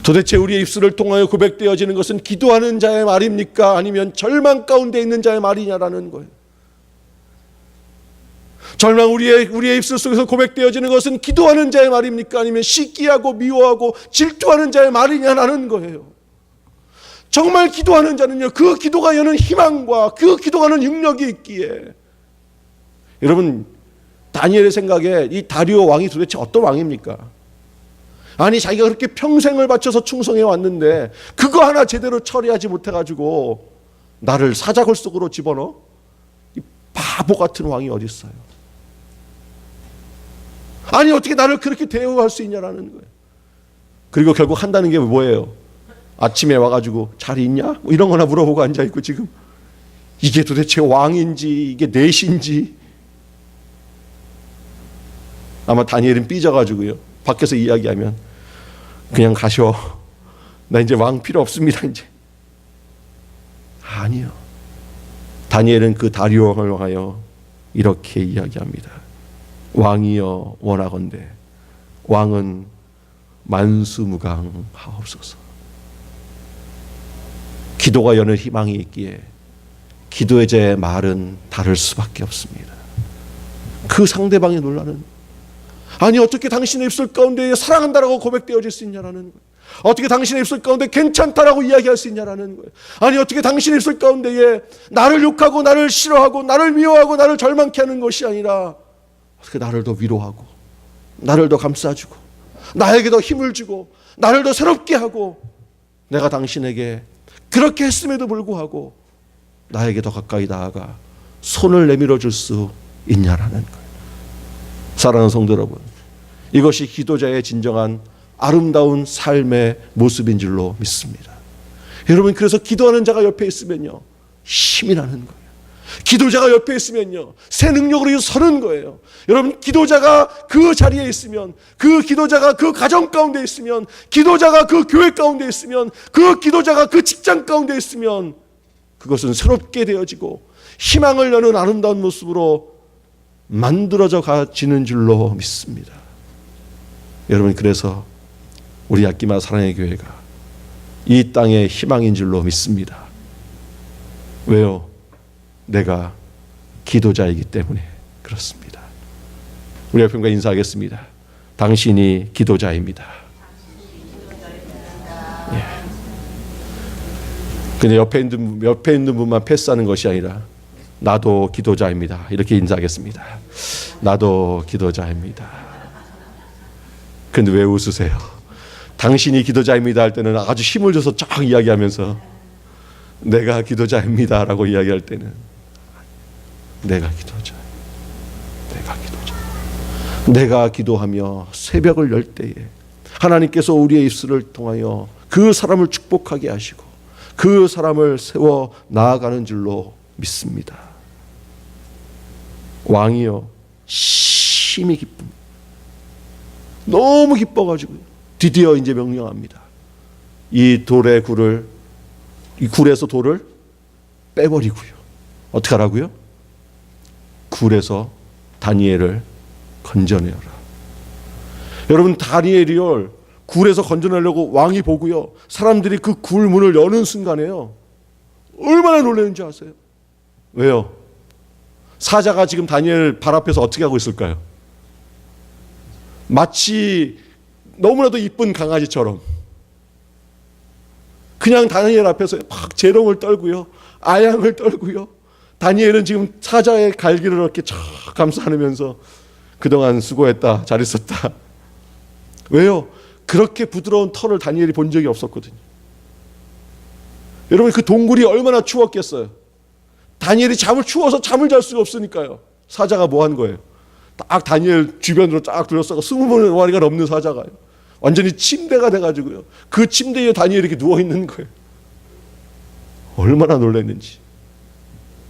도대체 우리의 입술을 통하여 고백되어지는 것은 기도하는 자의 말입니까? 아니면 절망 가운데 있는 자의 말이냐라는 거예요. 절망, 우리의 입술 속에서 고백되어지는 것은 기도하는 자의 말입니까? 아니면 시기하고 미워하고 질투하는 자의 말이냐라는 거예요. 정말 기도하는 자는요, 그 기도가 여는 희망과 그 기도가 여는 능력이 있기에, 여러분, 다니엘의 생각에 이 다리오 왕이 도대체 어떤 왕입니까? 아니, 자기가 그렇게 평생을 바쳐서 충성해 왔는데 그거 하나 제대로 처리하지 못해가지고 나를 사자굴 속으로 집어넣어? 이 바보 같은 왕이 어디 있어요? 아니, 어떻게 나를 그렇게 대우할 수 있냐라는 거예요. 그리고 결국 한다는 게 뭐예요? 아침에 와가지고 잘 있냐? 뭐 이런 거나 물어보고 앉아있고, 지금 이게 도대체 왕인지 이게 넷인지. 아마 다니엘은 삐져가지고요, 밖에서 이야기하면 그냥 가셔, 나 이제 왕 필요 없습니다 이제. 아니요, 다니엘은 그 다리오 왕을 향하여 이렇게 이야기합니다. 왕이여 원하건대 왕은 만수무강하옵소서. 기도가 여는 희망이 있기에 기도의 자의 말은 다를 수밖에 없습니다. 그 상대방이 놀라는, 아니 어떻게 당신의 입술 가운데 사랑한다라고 고백되어질 수 있냐라는 거예요. 어떻게 당신의 입술 가운데 괜찮다라고 이야기할 수 있냐라는 거예요. 아니 어떻게 당신의 입술 가운데에 나를 욕하고 나를 싫어하고 나를 미워하고 나를 절망케 하는 것이 아니라 어떻게 나를 더 위로하고 나를 더 감싸주고 나에게 더 힘을 주고 나를 더 새롭게 하고 내가 당신에게 그렇게 했음에도 불구하고 나에게 더 가까이 나아가 손을 내밀어 줄 수 있냐라는 거예요. 사랑하는 성도 여러분, 이것이 기도자의 진정한 아름다운 삶의 모습인 줄로 믿습니다. 여러분, 그래서 기도하는 자가 옆에 있으면요 힘이 나는 거예요. 기도자가 옆에 있으면요 새 능력으로 서는 거예요. 여러분, 기도자가 그 자리에 있으면, 그 기도자가 그 가정 가운데 있으면, 기도자가 그 교회 가운데 있으면, 그 기도자가 그 직장 가운데 있으면 그것은 새롭게 되어지고 희망을 여는 아름다운 모습으로 만들어져 가지는 줄로 믿습니다. 여러분, 그래서 우리 야끼마 사랑의 교회가 이 땅의 희망인 줄로 믿습니다. 왜요? 내가 기도자이기 때문에 그렇습니다. 우리 옆에 인사하겠습니다. 당신이 기도자입니다. 예. 근데 옆에 있는 분만 패스하는 것이 아니라 나도 기도자입니다. 이렇게 인사하겠습니다. 나도 기도자입니다. 근데 왜 웃으세요? 당신이 기도자입니다 할 때는 아주 힘을 줘서 쫙 이야기하면서 내가 기도자입니다 라고 이야기할 때는 내가 기도자, 내가 기도하며 새벽을 열 때에 하나님께서 우리의 입술을 통하여 그 사람을 축복하게 하시고 그 사람을 세워 나아가는 줄로 믿습니다. 왕이요 심히 기쁩니다. 너무 기뻐가지고 드디어 이제 명령합니다. 이 돌의 굴을, 이 굴에서 돌을 빼버리고요. 어떻게 하라고요? 굴에서 다니엘을 건져내어라. 여러분, 다니엘이요 굴에서 건져내려고 왕이 보고요 사람들이 그 굴 문을 여는 순간에요 얼마나 놀라는지 아세요? 왜요? 사자가 지금 다니엘 발 앞에서 어떻게 하고 있을까요? 마치 너무나도 이쁜 강아지처럼 그냥 다니엘 앞에서 막 재롱을 떨고요 아양을 떨고요. 다니엘은 지금 사자의 갈기를 이렇게 쫙 감싸 안으면서 그동안 수고했다, 잘 있었다. 왜요? 그렇게 부드러운 털을 다니엘이 본 적이 없었거든요. 여러분, 그 동굴이 얼마나 추웠겠어요. 다니엘이 추워서 잠을 잘 수가 없으니까요. 사자가 뭐 한 거예요? 딱 다니엘 주변으로 쫙 둘러싸고 20마리가 넘는 사자가요. 완전히 침대가 돼가지고요. 그 침대에 다니엘이 이렇게 누워있는 거예요. 얼마나 놀랐는지.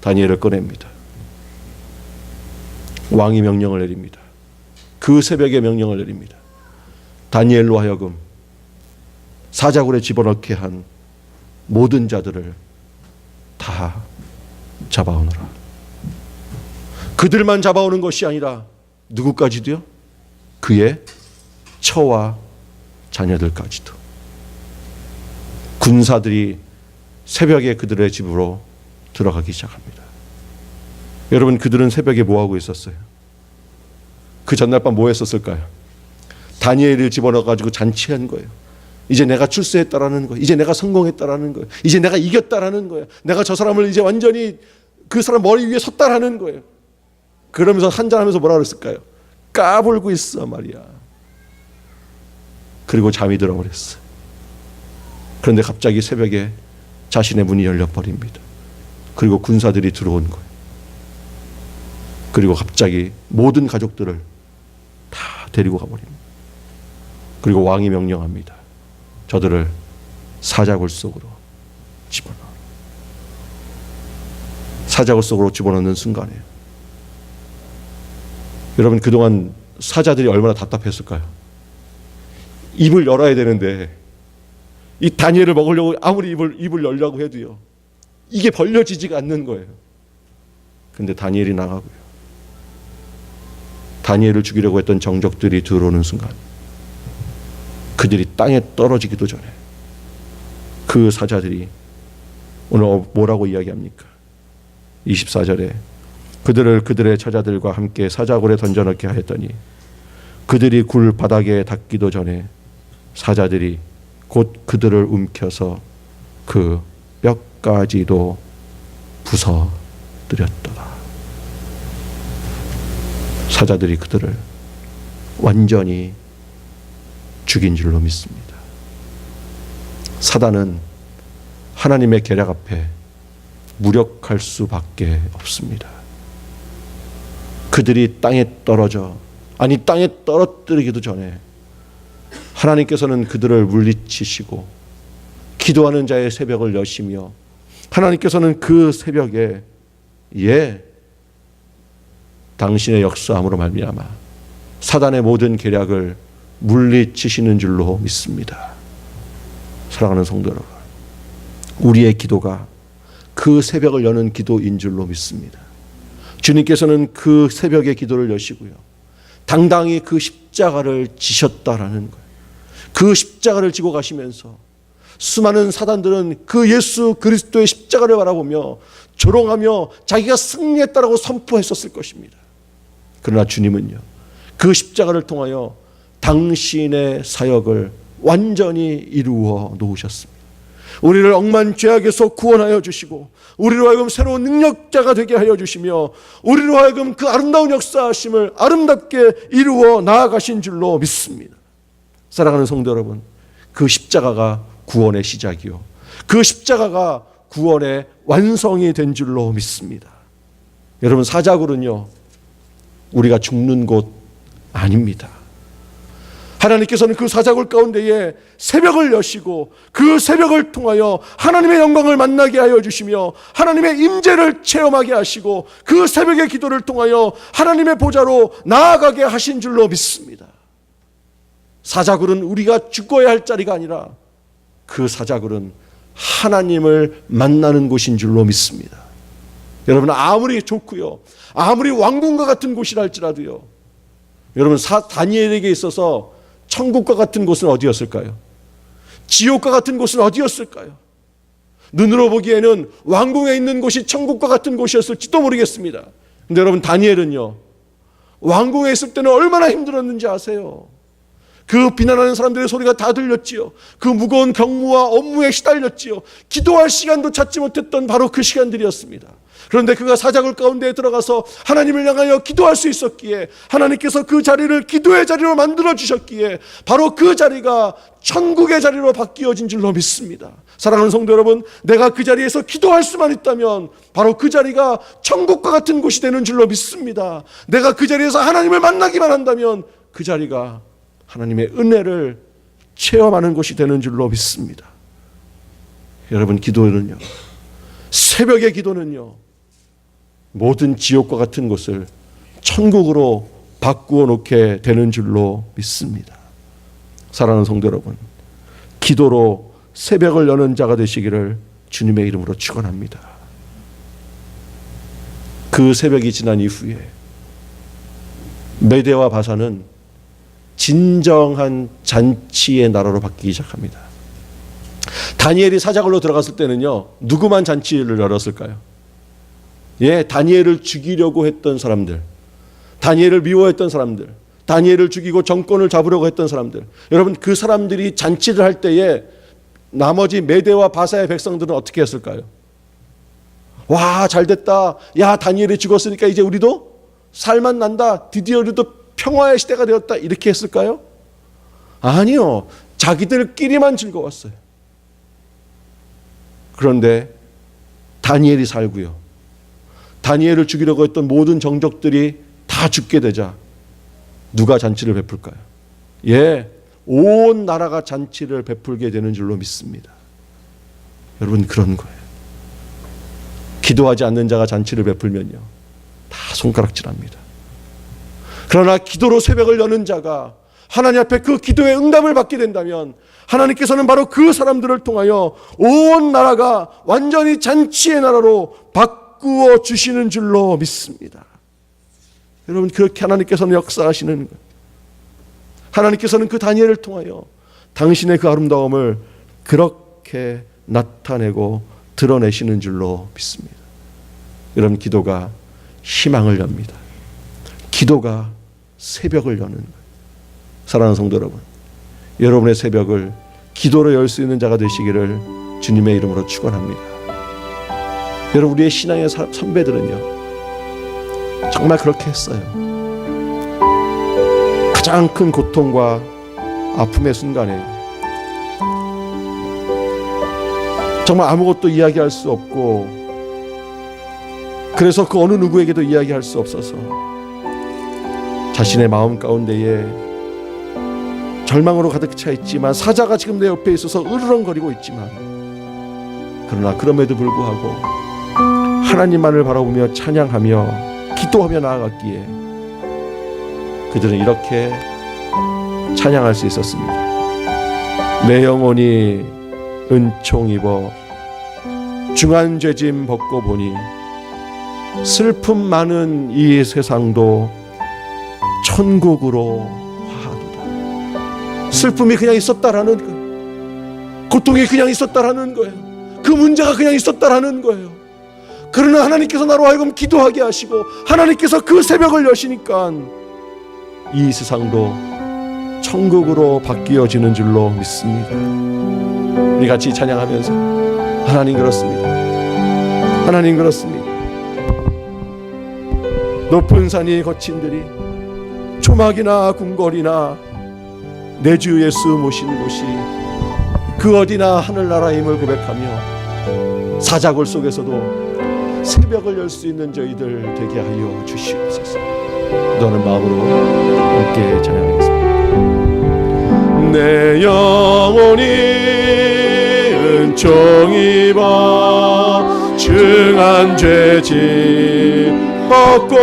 다니엘을 꺼냅니다. 왕이 명령을 내립니다. 그 새벽에 명령을 내립니다. 다니엘로 하여금 사자굴에 집어넣게 한 모든 자들을 다 잡아오너라. 그들만 잡아오는 것이 아니라 누구까지도요? 그의 처와 자녀들까지도. 군사들이 새벽에 그들의 집으로 들어가기 시작합니다. 여러분, 그들은 새벽에 뭐 하고 있었어요? 그 전날 밤 뭐 했었을까요? 다니엘을 집어넣어가지고 잔치한 거예요. 이제 내가 출세했다라는 거예요. 이제 내가 성공했다라는 거예요. 이제 내가 이겼다라는 거예요. 내가 저 사람을 이제 완전히 그 사람 머리 위에 섰다라는 거예요. 그러면서 한잔하면서 뭐라 그랬을까요? 까불고 있어 말이야. 그리고 잠이 들어버렸어요. 그런데 갑자기 새벽에 자신의 문이 열려버립니다. 그리고 군사들이 들어온 거예요. 그리고 갑자기 모든 가족들을 다 데리고 가버립니다. 그리고 왕이 명령합니다. 저들을 사자굴 속으로 집어넣어. 사자굴 속으로 집어넣는 순간에 여러분, 그동안 사자들이 얼마나 답답했을까요? 입을 열어야 되는데 이 다니엘을 먹으려고 아무리 입을 열려고 해도요 이게 벌려지지가 않는 거예요. 근데 다니엘이 나가고요. 다니엘을 죽이려고 했던 정적들이 들어오는 순간 그들이 땅에 떨어지기도 전에 그 사자들이 오늘 뭐라고 이야기합니까? 24절에 그들을 그들의 처자들과 함께 사자굴에 던져넣게 하였더니 그들이 굴 바닥에 닿기도 전에 사자들이 곧 그들을 움켜서 그 뼈까지도 부숴뜨렸더라. 사자들이 그들을 완전히 죽인 줄로 믿습니다. 사단은 하나님의 계략 앞에 무력할 수밖에 없습니다. 그들이 땅에 땅에 떨어뜨리기도 전에 하나님께서는 그들을 물리치시고 기도하는 자의 새벽을 여시며 하나님께서는 그 새벽에 당신의 역사함으로 말미암아 사단의 모든 계략을 물리치시는 줄로 믿습니다. 사랑하는 성도 여러분, 우리의 기도가 그 새벽을 여는 기도인 줄로 믿습니다. 주님께서는 그 새벽의 기도를 여시고요, 당당히 그 십자가를 지셨다라는 거예요. 그 십자가를 지고 가시면서 수많은 사단들은 그 예수 그리스도의 십자가를 바라보며 조롱하며 자기가 승리했다라고 선포했었을 것입니다. 그러나 주님은요, 그 십자가를 통하여 당신의 사역을 완전히 이루어 놓으셨습니다. 우리를 억만 죄악에서 구원하여 주시고 우리로 하여금 새로운 능력자가 되게 하여 주시며 우리로 하여금 그 아름다운 역사하심을 아름답게 이루어 나아가신 줄로 믿습니다. 사랑하는 성도 여러분, 그 십자가가 구원의 시작이요, 그 십자가가 구원의 완성이 된 줄로 믿습니다. 여러분, 사자굴은요, 우리가 죽는 곳 아닙니다. 하나님께서는 그 사자굴 가운데에 새벽을 여시고 그 새벽을 통하여 하나님의 영광을 만나게 하여 주시며 하나님의 임재를 체험하게 하시고 그 새벽의 기도를 통하여 하나님의 보좌로 나아가게 하신 줄로 믿습니다. 사자굴은 우리가 죽어야 할 자리가 아니라 그 사자굴은 하나님을 만나는 곳인 줄로 믿습니다. 여러분, 아무리 좋고요, 아무리 왕궁과 같은 곳이라 할지라도요, 여러분, 다니엘에게 있어서 천국과 같은 곳은 어디였을까요? 지옥과 같은 곳은 어디였을까요? 눈으로 보기에는 왕궁에 있는 곳이 천국과 같은 곳이었을지도 모르겠습니다. 근데 여러분, 다니엘은요, 왕궁에 있을 때는 얼마나 힘들었는지 아세요? 그 비난하는 사람들의 소리가 다 들렸지요. 그 무거운 경무와 업무에 시달렸지요. 기도할 시간도 찾지 못했던 바로 그 시간들이었습니다. 그런데 그가 사자굴 가운데에 들어가서 하나님을 향하여 기도할 수 있었기에 하나님께서 그 자리를 기도의 자리로 만들어 주셨기에 바로 그 자리가 천국의 자리로 바뀌어진 줄로 믿습니다. 사랑하는 성도 여러분, 내가 그 자리에서 기도할 수만 있다면 바로 그 자리가 천국과 같은 곳이 되는 줄로 믿습니다. 내가 그 자리에서 하나님을 만나기만 한다면 그 자리가 하나님의 은혜를 체험하는 곳이 되는 줄로 믿습니다. 여러분, 기도는요, 새벽의 기도는요, 모든 지옥과 같은 곳을 천국으로 바꾸어 놓게 되는 줄로 믿습니다. 사랑하는 성도 여러분, 기도로 새벽을 여는 자가 되시기를 주님의 이름으로 축원합니다. 그 새벽이 지난 이후에 메대와 바사는 진정한 잔치의 나라로 바뀌기 시작합니다. 다니엘이 사자굴로 들어갔을 때는요, 누구만 잔치를 열었을까요? 다니엘을 죽이려고 했던 사람들, 다니엘을 미워했던 사람들, 다니엘을 죽이고 정권을 잡으려고 했던 사람들, 여러분, 그 사람들이 잔치를 할 때에 나머지 메대와 바사의 백성들은 어떻게 했을까요? 와, 잘됐다. 야, 다니엘이 죽었으니까 이제 우리도 살만 난다. 드디어 우리도 평화의 시대가 되었다. 이렇게 했을까요? 아니요. 자기들끼리만 즐거웠어요. 그런데 다니엘이 살고요, 다니엘을 죽이려고 했던 모든 정적들이 다 죽게 되자 누가 잔치를 베풀까요? 온 나라가 잔치를 베풀게 되는 줄로 믿습니다. 여러분, 그런 거예요. 기도하지 않는 자가 잔치를 베풀면요, 다 손가락질합니다. 그러나 기도로 새벽을 여는 자가 하나님 앞에 그 기도의 응답을 받게 된다면 하나님께서는 바로 그 사람들을 통하여 온 나라가 완전히 잔치의 나라로 바꾸어 주시는 줄로 믿습니다. 여러분, 그렇게 하나님께서는 역사하시는 거예요. 하나님께서는 그 다니엘을 통하여 당신의 그 아름다움을 그렇게 나타내고 드러내시는 줄로 믿습니다. 여러분, 기도가 희망을 엽니다. 기도가 새벽을 여는 거예요. 사랑하는 성도 여러분, 여러분의 새벽을 기도로 열 수 있는 자가 되시기를 주님의 이름으로 축원합니다. 여러분, 우리의 신앙의 선배들은요 정말 그렇게 했어요. 가장 큰 고통과 아픔의 순간에 정말 아무것도 이야기할 수 없고, 그래서 그 어느 누구에게도 이야기할 수 없어서 자신의 마음 가운데에 절망으로 가득 차 있지만, 사자가 지금 내 옆에 있어서 으르렁거리고 있지만, 그러나 그럼에도 불구하고 하나님만을 바라보며 찬양하며 기도하며 나아갔기에 그들은 이렇게 찬양할 수 있었습니다. 내 영혼이 은총 입어 중한 죄짐 벗고 보니 슬픔 많은 이 세상도 천국으로 화하도다. 슬픔이 그냥 있었다라는 거예요. 고통이 그냥 있었다라는 거예요. 그 문제가 그냥 있었다라는 거예요. 그러나 하나님께서 나로 하여금 기도하게 하시고 하나님께서 그 새벽을 여시니까 이 세상도 천국으로 바뀌어지는 줄로 믿습니다. 우리 같이 찬양하면서 하나님 그렇습니다. 하나님 그렇습니다. 높은 산이 거친 들이 초막이나 궁궐이나 내 주 예수 모신 곳이 그 어디나 하늘나라임을 고백하며 사자굴 속에서도 새벽을 열 수 있는 저희들 되게 하여 주시옵소서. 너는 마음으로 함께 찬양하겠습니다. 내 영혼이 은총 입어 중한 죄짐 벗고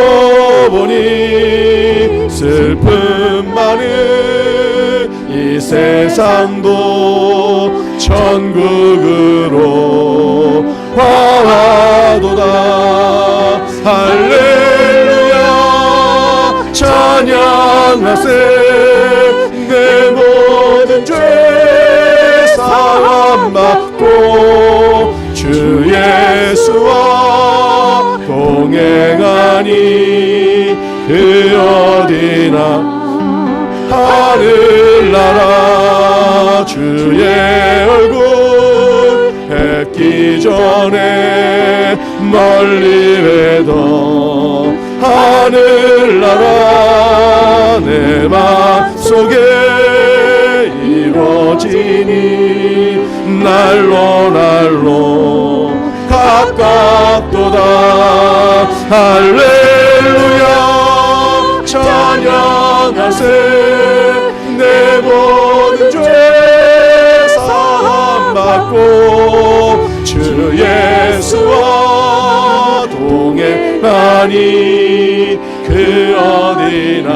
보니 슬픔 많은 이 세상도 천국으로 화하도다. 할렐루야 찬양하세. 내 모든 죄 사함 받고 주 예수와 동행하니 그 어디나 하늘나라 주의 얼굴 뵙기 전에 멀리 뵈던 하늘나라 내 맘속에 이루어지니 날로 날로 가깝도다. 할렐루야 찬양하세. 내 모든 죄 사함 받고 주 예수와 동행하니 그 어디나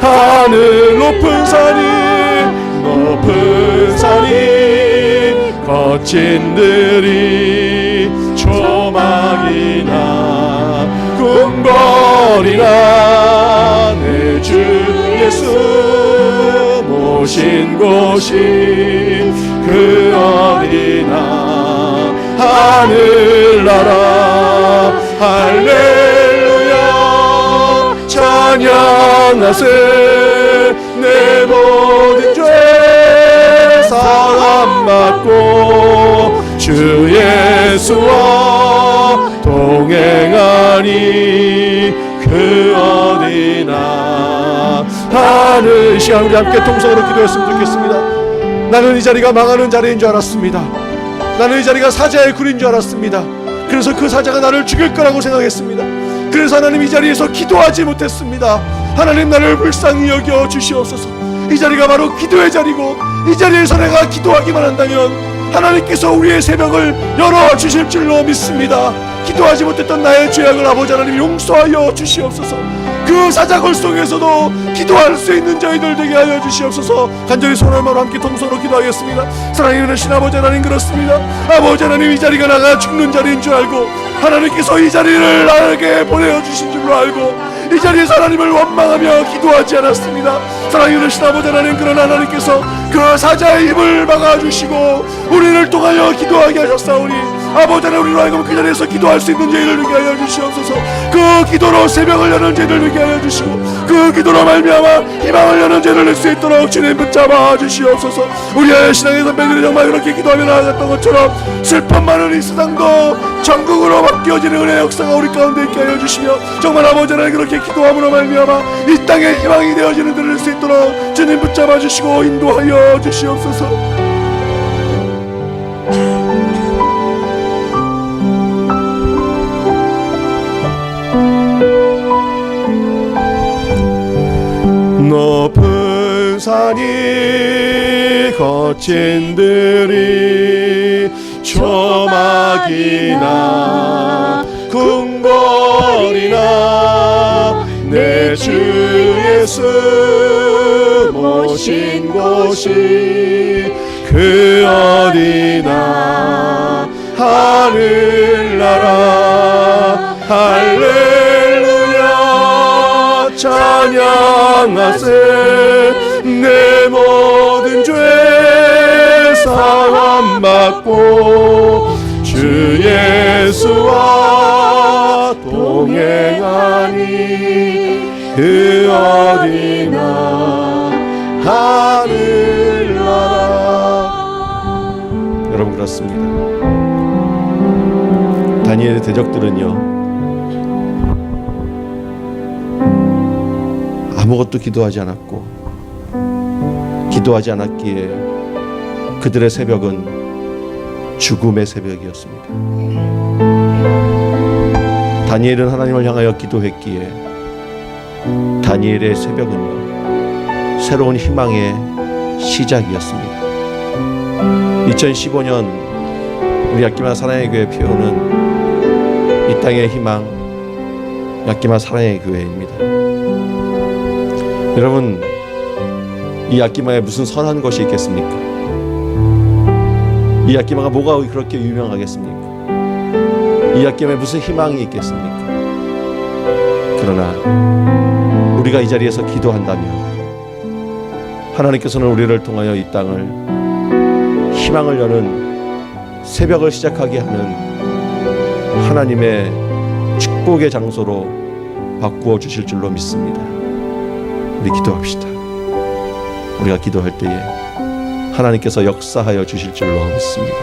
하늘 높은 산이 거친 들이 초막이나 궁궐이나 내 주 예수 모신 곳이 그 어디나 하늘나라. 할렐루야 찬양하세. 내 모든 죄 사함 받고 주 예수와 동행하니 그 어디나 하늘. 시간 우리 함께 통성으로 기도했으면 좋겠습니다. 나는 이 자리가 망하는 자리인 줄 알았습니다. 나는 이 자리가 사자의 굴인 줄 알았습니다. 그래서 그 사자가 나를 죽일 거라고 생각했습니다. 그래서 하나님 이 자리에서 기도하지 못했습니다. 하나님 나를 불쌍히 여겨 주시옵소서. 이 자리가 바로 기도의 자리고 이 자리에서 내가 기도하기만 한다면 하나님께서 우리의 새벽을 열어주실 줄로 믿습니다. 기도하지 못했던 나의 죄악을 아버지 하나님 용서하여 주시옵소서. 그 사자굴 속에서도 기도할 수 있는 저희들 되게 하여 주시옵소서. 간절히 손을 함께 동서로 기도하겠습니다. 사랑하는 아버지 하나님 그렇습니다. 아버지 하나님 이 자리가 나가 죽는 자리인 줄 알고 하나님께서 이 자리를 나에게 보내주신 줄로 알고 이 자리에서 하나님을 원망하며 기도하지 않았습니다. 사랑하는 아버지 하나님, 그러나 하나님께서 그 사자의 입을 막아주시고 우리를 통하여 기도하게 하셨사오니 아버지 하나님, 우리로 하여금 그 자리에서 기도할 수 있는 저희를 되게 하여 주시옵소서. 그 기도로 새벽을 여는 저희를 되게 하여 주시고, 그 기도로 말미암아 희망을 여는 저희를 낼 수 있도록 주님 붙잡아 주시옵소서. 우리의 신앙의 선배들이 정말 그렇게 기도하며 나아갔던 것처럼 슬픔 많은 이 세상도 전국으로 바뀌어지는 은혜의 역사가 우리 가운데 있게 하여 주시며, 정말 아버지 하나님 그렇게 기도함으로 말미암아 이 땅의 희망이 되어지는 데를 낼 수 있도록 주님 붙잡아 주시고 인도하여 주시옵소서. 높은 산이 거친 들이 초막이나 궁궐이나 내 주 예수 모신 곳이 그 어디나 하늘나라 할렐루야 찬양하세. 내 모든 죄 사함받고 주 예수와 동행하니 그 어디나 하늘나라. 여러분 그렇습니다. 다니엘의 대적들은요 아무것도 기도하지 않았고, 기도하지 않았기에 그들의 새벽은 죽음의 새벽이었습니다. 다니엘은 하나님을 향하여 기도했기에 다니엘의 새벽은요 새로운 희망의 시작이었습니다. 2015년 우리 야끼마 사랑의 교회 표어는 이 땅의 희망 야끼마 사랑의 교회입니다. 여러분, 이 야끼마에 무슨 선한 것이 있겠습니까? 이 야끼마가 뭐가 그렇게 유명하겠습니까? 이 야끼마에 무슨 희망이 있겠습니까? 그러나 우리가 이 자리에서 기도한다면 하나님께서는 우리를 통하여 이 땅을 희망을 여는 새벽을 시작하게 하는 하나님의 축복의 장소로 바꾸어 주실 줄로 믿습니다. 우리 기도합시다. 우리가 기도할 때에 하나님께서 역사하여 주실 줄로 믿습니다.